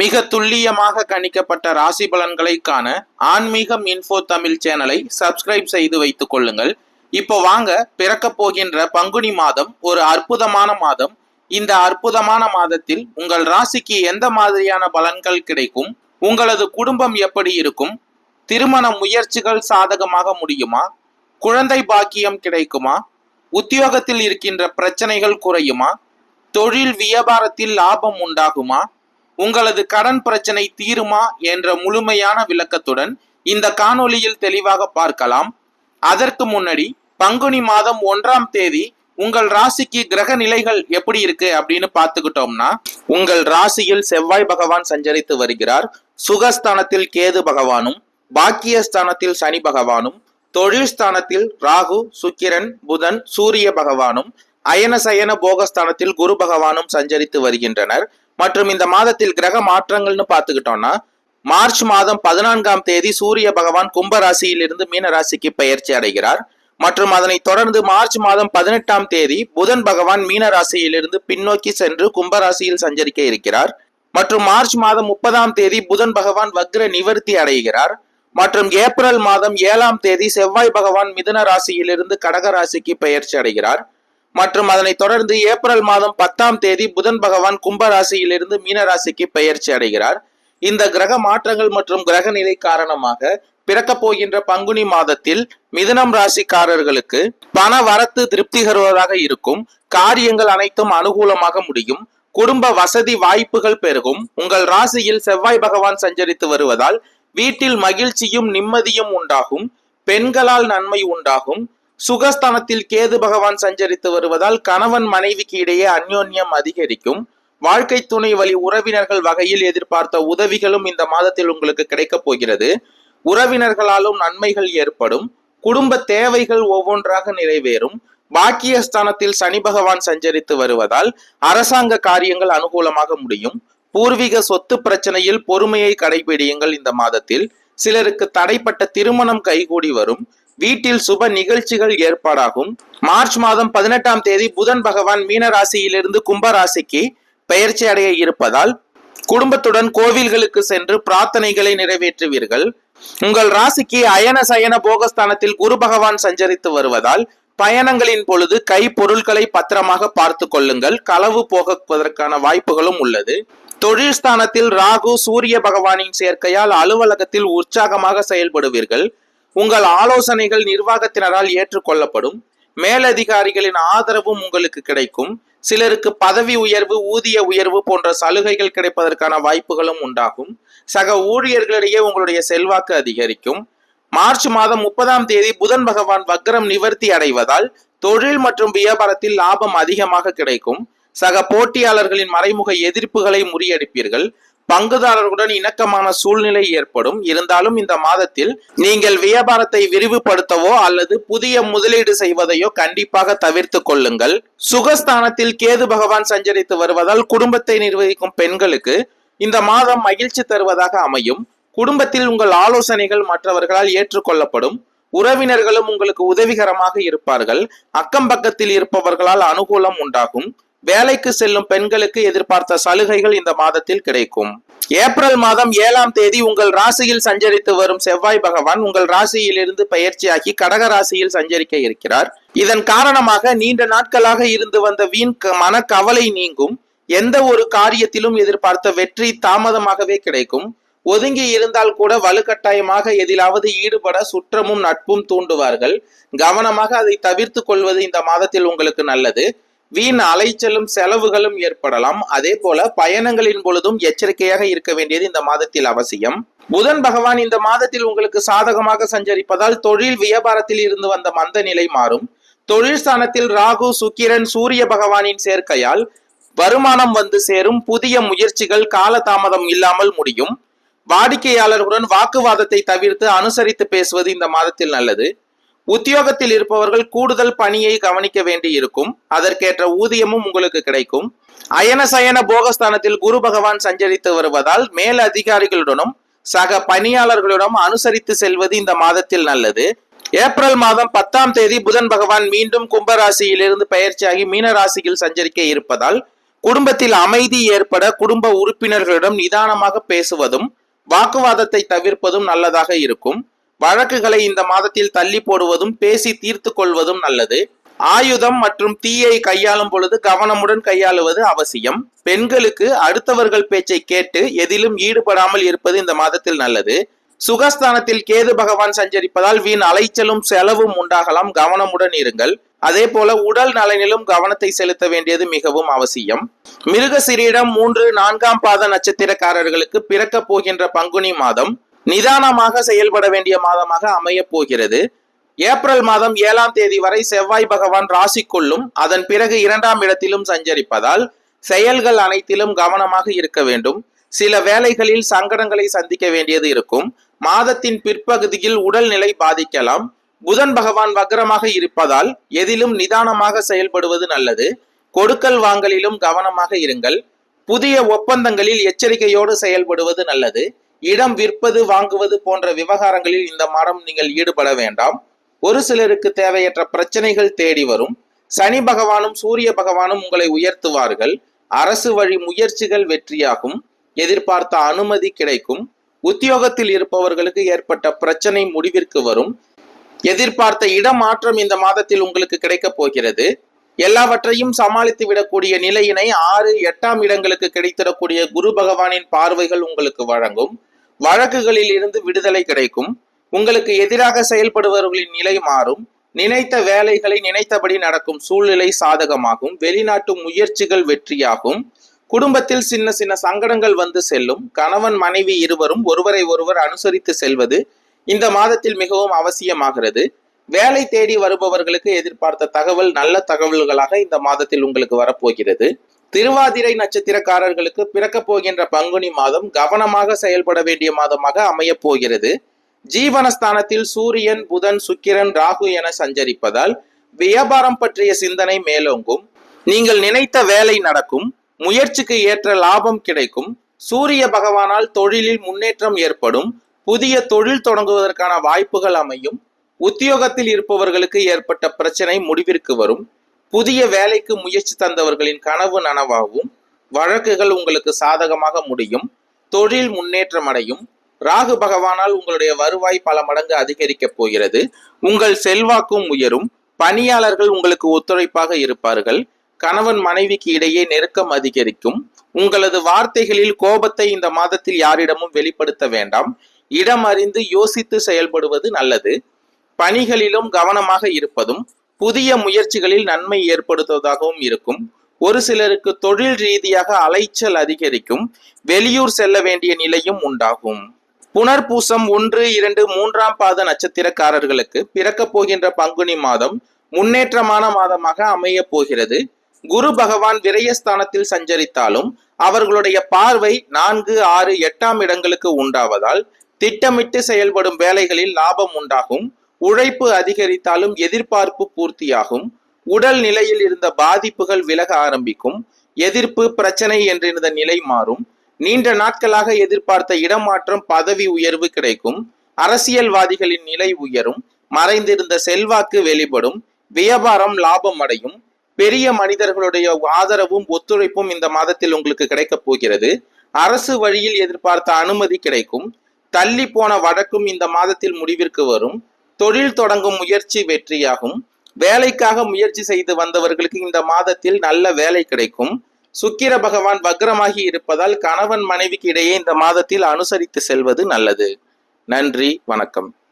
மிக துல்லியமாக கணிக்கப்பட்ட ராசி பலன்களை காண ஆன்மீகம் இன்ஃபோ தமிழ் சேனலை சப்ஸ்கிரைப் செய்து வைத்துக் கொள்ளுங்கள். இப்போ வாங்க, பிறக்க போகின்ற பங்குனி மாதம் ஒரு அற்புதமான மாதம். இந்த அற்புதமான மாதத்தில் உங்கள் ராசிக்கு எந்த மாதிரியான பலன்கள் கிடைக்கும், உங்களது குடும்பம் எப்படி இருக்கும், திருமண முயற்சிகள் சாதகமாக முடியுமா, குழந்தை பாக்கியம் கிடைக்குமா, உத்தியோகத்தில் இருக்கின்ற பிரச்சனைகள் குறையுமா, தொழில் வியாபாரத்தில் லாபம் உண்டாகுமா, உங்களது கடன் பிரச்சனை தீருமா என்ற முழுமையான விளக்கத்துடன் இந்த காணொளியில் தெளிவாக பார்க்கலாம். அதற்கு முன்னாடி பங்குனி மாதம் 1ஆம் தேதி உங்கள் ராசிக்கு கிரக நிலைகள் எப்படி இருக்கு அப்படின்னு பார்த்துக்கிட்டோம்னா, உங்கள் ராசியில் செவ்வாய் பகவான் சஞ்சரித்து வருகிறார். சுகஸ்தானத்தில் கேது பகவானும், பாக்கியஸ்தானத்தில் சனி பகவானும், தொழில் ஸ்தானத்தில் ராகு, சுக்கிரன், புதன், சூரிய பகவானும், அயன சயன போகஸ்தானத்தில் குரு பகவானும் சஞ்சரித்து வருகின்றனர். மற்றும் இந்த மாதத்தில் கிரக மாற்றங்கள்னு பார்த்துக்கிட்டோம்னா, மார்ச் மாதம் 14ஆம் தேதி சூரிய பகவான் கும்ப ராசியிலிருந்து மீன ராசிக்கு பெயர்ச்சி அடைகிறார். மற்றும் அதனை தொடர்ந்து மார்ச் மாதம் 18ஆம் தேதி புதன் பகவான் மீன ராசியிலிருந்து பின்னோக்கி சென்று கும்பராசியில் சஞ்சரிக்க இருக்கிறார். மற்றும் மார்ச் மாதம் 30ஆம் தேதி புதன் பகவான் வக்ர நிவர்த்தி அடைகிறார். மற்றும் ஏப்ரல் மாதம் 7ஆம் தேதி செவ்வாய் பகவான் மிதுன ராசியிலிருந்து கடக ராசிக்கு பெயர்ச்சி அடைகிறார். மற்றும் அதனை தொடர்ந்து ஏப்ரல் மாதம் 10ஆம் தேதி புதன் பகவான் கும்ப ராசியிலிருந்து மீன ராசிக்கு பெயர்ச்சி அடைகிறார். இந்த கிரக மாற்றங்கள் மற்றும் கிரக நிலை காரணமாக பிறக்க போகின்ற பங்குனி மாதத்தில் மிதுனம் ராசிக்காரர்களுக்கு பண வரத்து திருப்திகரமாக இருக்கும். காரியங்கள் அனைத்தும் அனுகூலமாக முடியும். குடும்ப வசதி வாய்ப்புகள் பெருகும். உங்கள் ராசியில் செவ்வாய் பகவான் சஞ்சரித்து வருவதால் வீட்டில் மகிழ்ச்சியும் நிம்மதியும் உண்டாகும். பெண்களால் நன்மை உண்டாகும். சுகஸ்தானத்தில் கேது பகவான் சஞ்சரித்து வருவதால் கணவன் மனைவிக்கு இடையே அந்யோன்யம் அதிகரிக்கும். வாழ்க்கை துணை வழி உறவினர்கள் வகையில் எதிர்பார்த்த உதவிகளும் இந்த மாதத்தில் உங்களுக்கு கிடைக்கப் போகிறது. உறவினர்களாலும் நன்மைகள் ஏற்படும். குடும்ப தேவைகள் ஒவ்வொன்றாக நிறைவேறும். பாக்கியஸ்தானத்தில் சனி பகவான் சஞ்சரித்து வருவதால் அரசாங்க காரியங்கள் அனுகூலமாக முடியும். பூர்வீக சொத்து பிரச்சனையில் பொறுமையை கடைபிடியுங்கள். இந்த மாதத்தில் சிலருக்கு தடைப்பட்ட திருமணம் கைகூடி வரும். வீட்டில் சுப நிகழ்ச்சிகள் ஏற்பாடாகும். மார்ச் மாதம் 18ஆம் தேதி புதன் பகவான் மீன ராசியிலிருந்து கும்ப ராசிக்கு பெயர்ச்சி அடைய இருப்பதால் குடும்பத்துடன் கோவில்களுக்கு சென்று பிரார்த்தனைகளை நிறைவேற்றுவீர்கள். உங்கள் ராசிக்கு அயன சயன போகஸ்தானத்தில் குரு பகவான் சஞ்சரித்து வருவதால் பயணங்களின் பொழுது கை பொருட்களை பத்திரமாக பார்த்து கொள்ளுங்கள். களவு போகுவதற்கான வாய்ப்புகளும் உள்ளது. தொழில் ஸ்தானத்தில் ராகு சூரிய பகவானின் சேர்க்கையால் அலுவலகத்தில் உற்சாகமாக செயல்படுவீர்கள். உங்கள் ஆலோசனைகள் நிர்வாகத்தினரால் ஏற்றுக்கொள்ளப்படும். மேலதிகாரிகளின் ஆதரவும் உங்களுக்கு கிடைக்கும். சிலருக்கு பதவி உயர்வு, ஊதிய உயர்வு போன்ற சலுகைகள் கிடைப்பதற்கான வாய்ப்புகளும் உண்டாகும். சக ஊழியர்களிடையே உங்களுடைய செல்வாக்கு அதிகரிக்கும். மார்ச் மாதம் 30ஆம் தேதி புதன் பகவான் வக்ரம் நிவர்த்தி அடைவதால் தொழில் மற்றும் வியாபாரத்தில் லாபம் அதிகமாக கிடைக்கும். சக போட்டியாளர்களின் மறைமுக எதிர்ப்புகளை முறியடிப்பீர்கள். பங்குதாரர்களுடன் இணக்கமான சூழ்நிலை ஏற்படும். இருந்தாலும் இந்த மாதத்தில் நீங்கள் வியாபாரத்தை விரிவுபடுத்தவோ அல்லது புதிய முதலீடு செய்வதையோ கண்டிப்பாக தவிர்த்து கொள்ளுங்கள். சுகஸ்தானத்தில் கேது பகவான் சஞ்சரித்து வருவதால் குடும்பத்தை நிர்வகிக்கும் பெண்களுக்கு இந்த மாதம் மகிழ்ச்சி தருவதாக அமையும். குடும்பத்தில் உங்கள் ஆலோசனைகள் மற்றவர்களால் ஏற்றுக்கொள்ளப்படும். உறவினர்களும் உங்களுக்கு உதவிகரமாக இருப்பார்கள். அக்கம் பக்கத்தில் இருப்பவர்களால் அனுகூலம் உண்டாகும். வேலைக்கு செல்லும் பெண்களுக்கு எதிர்பார்த்த சலுகைகள் இந்த மாதத்தில் கிடைக்கும். ஏப்ரல் மாதம் 7ஆம் தேதி உங்கள் ராசியில் சஞ்சரித்து வரும் செவ்வாய் பகவான் உங்கள் ராசியிலிருந்து பயிற்சியாகி கடக ராசியில் சஞ்சரிக்க இருக்கிறார். இதன் காரணமாக நீண்ட நாட்களாக இருந்து வந்த வீண் மனக்கவலை நீங்கும். எந்த ஒரு காரியத்திலும் எதிர்பார்த்த வெற்றி தாமதமாகவே கிடைக்கும். ஒதுங்கி இருந்தால் கூட வலுக்கட்டாயமாக எதிலாவது ஈடுபட சுற்றமும் நட்பும் தூண்டுவார்கள். கவனமாக அதை தவிர்த்து கொள்வது இந்த மாதத்தில் உங்களுக்கு நல்லது. வீண் அலைச்சலும் செலவுகளும் ஏற்படலாம். அதே போல பயணங்களின் பொழுதும் எச்சரிக்கையாக இருக்க வேண்டியது இந்த மாதத்தில் அவசியம். புதன் பகவான் இந்த மாதத்தில் உங்களுக்கு சாதகமாக சஞ்சரிப்பதால் தொழில் வியாபாரத்தில் இருந்து வந்த மந்த நிலை மாறும். தொழில் ஸ்தானத்தில் ராகு, சுக்கிரன், சூரிய பகவானின் சேர்க்கையால் வருமானம் வந்து சேரும். புதிய முயற்சிகள் காலதாமதம் இல்லாமல் முடியும். வாடிக்கையாளர்களுடன் வாக்குவாதத்தை தவிர்த்து அனுசரித்து பேசுவது இந்த மாதத்தில் நல்லது. உத்தியோகத்தில் இருப்பவர்கள் கூடுதல் பணியை கவனிக்க வேண்டி இருக்கும். அதற்கேற்ற ஊதியமும் உங்களுக்கு கிடைக்கும். அயன சயன போகஸ்தானத்தில் குரு பகவான் சஞ்சரித்து வருவதால் மேல் அதிகாரிகளுடனும் சக பணியாளர்களுடன் அனுசரித்து செல்வது இந்த மாதத்தில் நல்லது. ஏப்ரல் மாதம் 10ஆம் தேதி புதன் பகவான் மீண்டும் கும்பராசியிலிருந்து பெயர்ச்சியாகி மீன ராசியில் சஞ்சரிக்க இருப்பதால் குடும்பத்தில் அமைதி ஏற்பட குடும்ப உறுப்பினர்களிடம் நிதானமாக பேசுவதும் வாக்குவாதத்தை தவிர்ப்பதும் நல்லதாக இருக்கும். வழக்குகளை இந்த மாதத்தில் தள்ளி போடுவதும் பேசி தீர்த்து கொள்வதும் நல்லது. ஆயுதம் மற்றும் தீயை கையாளும் பொழுது கவனமுடன் கையாளுவது அவசியம். பெண்களுக்கு அடுத்தவர்கள் பேச்சை கேட்டு எதிலும் ஈடுபடாமல் இருப்பது இந்த மாதத்தில் நல்லது. சுகஸ்தானத்தில் கேது பகவான் சஞ்சரிப்பதால் வீண் அலைச்சலும் செலவும் உண்டாகலாம், கவனமுடன் இருங்கள். அதே போல உடல் நலனிலும் கவனத்தை செலுத்த வேண்டியது மிகவும் அவசியம். மிருகசீரிடம் 3, 4ஆம் பாத நட்சத்திரக்காரர்களுக்கு பிறக்க போகின்ற பங்குனி மாதம் நிதானமாக செயல்பட வேண்டிய மாதமாக அமைய போகிறது. ஏப்ரல் மாதம் 7ஆம் தேதி வரை செவ்வாய் பகவான் ராசிக்குள்ளும் அதன் பிறகு 2ஆம் இடத்திலும் சஞ்சரிப்பதால் செயல்கள் அனைத்திலும் கவனமாக இருக்க வேண்டும். சில வேளைகளில் சங்கடங்களை சந்திக்க வேண்டியது இருக்கும். மாதத்தின் பிற்பகுதியில் உடல்நிலை பாதிக்கலாம். புதன் பகவான் வக்ரமாக இருப்பதால் எதிலும் நிதானமாக செயல்படுவது நல்லது. கொடுக்கல் வாங்கலிலும் கவனமாக இருங்கள். புதிய ஒப்பந்தங்களில் எச்சரிக்கையோடு செயல்படுவது நல்லது. இடம் விற்பது வாங்குவது போன்ற விவகாரங்களில் இந்த மாதம் நீங்கள் ஈடுபட வேண்டாம். ஒரு சிலருக்கு தேவையற்ற பிரச்சனைகள் தேடி வரும். சனி பகவானும் சூரிய பகவானும் உங்களை உயர்த்துவார்கள். அரசு வழி முயற்சிகள் வெற்றியாகும். எதிர்பார்த்த அனுமதி கிடைக்கும். உத்தியோகத்தில் இருப்பவர்களுக்கு ஏற்பட்ட பிரச்சனை முடிவிற்கு வரும். எதிர்பார்த்த இடமாற்றம் இந்த மாதத்தில் உங்களுக்கு கிடைக்க போகிறது. எல்லாவற்றையும் சமாளித்து விடக்கூடிய நிலையினை 6, 8ஆம் இடங்களுக்கு கிடைத்திடக்கூடிய குரு பகவானின் பார்வைகள் உங்களுக்கு வழங்கும். வழக்குகளில் இருந்து விடுதலை கிடைக்கும். உங்களுக்கு எதிராக செயல்படுபவர்களின் நிலை மாறும். நினைத்த வேலைகளை நினைத்தபடி நடக்கும் சூழ்நிலை சாதகமாகும். வெளிநாட்டு முயற்சிகள் வெற்றியாகும். குடும்பத்தில் சின்ன சின்ன சங்கடங்கள் வந்து செல்லும். கணவன் மனைவி இருவரும் ஒருவரை ஒருவர் அனுசரித்து செல்வது இந்த மாதத்தில் மிகவும் அவசியமாகிறது. வேலை தேடி வருபவர்களுக்கு எதிர்பார்த்த தகவல் நல்ல தகவல்களாக இந்த மாதத்தில் உங்களுக்கு வரப்போகிறது. திருவாதிரை நட்சத்திரக்காரர்களுக்கு பிறக்க போகின்ற பங்குனி மாதம் கவனமாக செயல்பட வேண்டிய மாதமாக அமைய போகிறது. ஜீவனஸ்தானத்தில் சூரியன், புதன், சுக்கிரன், ராகு என சஞ்சரிப்பதால் வியாபாரம் பற்றிய சிந்தனை மேலோங்கும். நீங்கள் நினைத்த வேலை நடக்கும். முயற்சிக்கு ஏற்ற லாபம் கிடைக்கும். சூரிய பகவானால் தொழிலில் முன்னேற்றம் ஏற்படும். புதிய தொழில் தொடங்குவதற்கான வாய்ப்புகள் அமையும். உத்தியோகத்தில் இருப்பவர்களுக்கு ஏற்பட்ட பிரச்சனை முடிவிற்கு வரும். புதிய வேலைக்கு முயற்சி தந்தவர்களின் கனவு நனவாகும். வழக்குகள் உங்களுக்கு சாதகமாக முடியும். தொழில் முன்னேற்றம் அடையும். ராகு பகவானால் உங்களுடைய வருவாய் பல மடங்கு அதிகரிக்கப் போகிறது. உங்கள் செல்வாக்கும் உயரும். பணியாளர்கள் உங்களுக்கு ஒத்துழைப்பாக இருப்பார்கள். கணவன் மனைவிக்கு இடையே நெருக்கம் அதிகரிக்கும். உங்களது வார்த்தைகளில் கோபத்தை இந்த மாதத்தில் யாரிடமும் வெளிப்படுத்த வேண்டாம். இடம் அறிந்து யோசித்து செயல்படுவது நல்லது. பணிகளிலும் கவனமாக இருப்பதும் புதிய முயற்சிகளில் நன்மை ஏற்படுத்துவதாகவும் இருக்கும். ஒரு சிலருக்கு தொழில் ரீதியாக அலைச்சல் அதிகரிக்கும். வெளியூர் செல்ல வேண்டிய நிலையும் உண்டாகும். புனர்பூசம் 1, 2, 3ஆம் பாத நட்சத்திரக்காரர்களுக்கு பிறக்க போகின்ற பங்குனி மாதம் முன்னேற்றமான மாதமாக அமைய போகிறது. குரு பகவான் விரயஸ்தானத்தில் சஞ்சரித்தாலும் அவர்களுடைய பார்வை 4, 6, 8ஆம் இடங்களுக்கு உண்டாவதால் திட்டமிட்டு செயல்படும் வேலைகளில் லாபம் உண்டாகும். உழைப்பு அதிகரித்தாலும் எதிர்பார்ப்பு பூர்த்தியாகும். உடல் நிலையில் இருந்த பாதிப்புகள் விலக ஆரம்பிக்கும். எதிர்ப்பு பிரச்சனை என்றிருந்த நிலை மாறும். நீண்ட நாட்களாக எதிர்பார்த்த இடமாற்றம், பதவி உயர்வு கிடைக்கும். அரசியல்வாதிகளின் நிலை உயரும். மறைந்திருந்த செல்வாக்கு வெளிப்படும். வியாபாரம் லாபம் அடையும். பெரிய மனிதர்களுடைய ஆதரவும் ஒத்துழைப்பும் இந்த மாதத்தில் உங்களுக்கு கிடைக்கப் போகிறது. அரசு வழியில் எதிர்பார்த்த அனுமதி கிடைக்கும். தள்ளி போன வழக்கும் இந்த மாதத்தில் முடிவிற்கு வரும். தொழில் தொடங்கும் முயற்சி வெற்றியாகும். வேலைக்காக முயற்சி செய்து வந்தவர்களுக்கு இந்த மாதத்தில் நல்ல வேலை கிடைக்கும். சுக்கிர பகவான் வக்ரமாகி இருப்பதால் கணவன் மனைவிக்கு இடையே இந்த மாதத்தில் அனுசரித்து செல்வது நல்லது. நன்றி, வணக்கம்.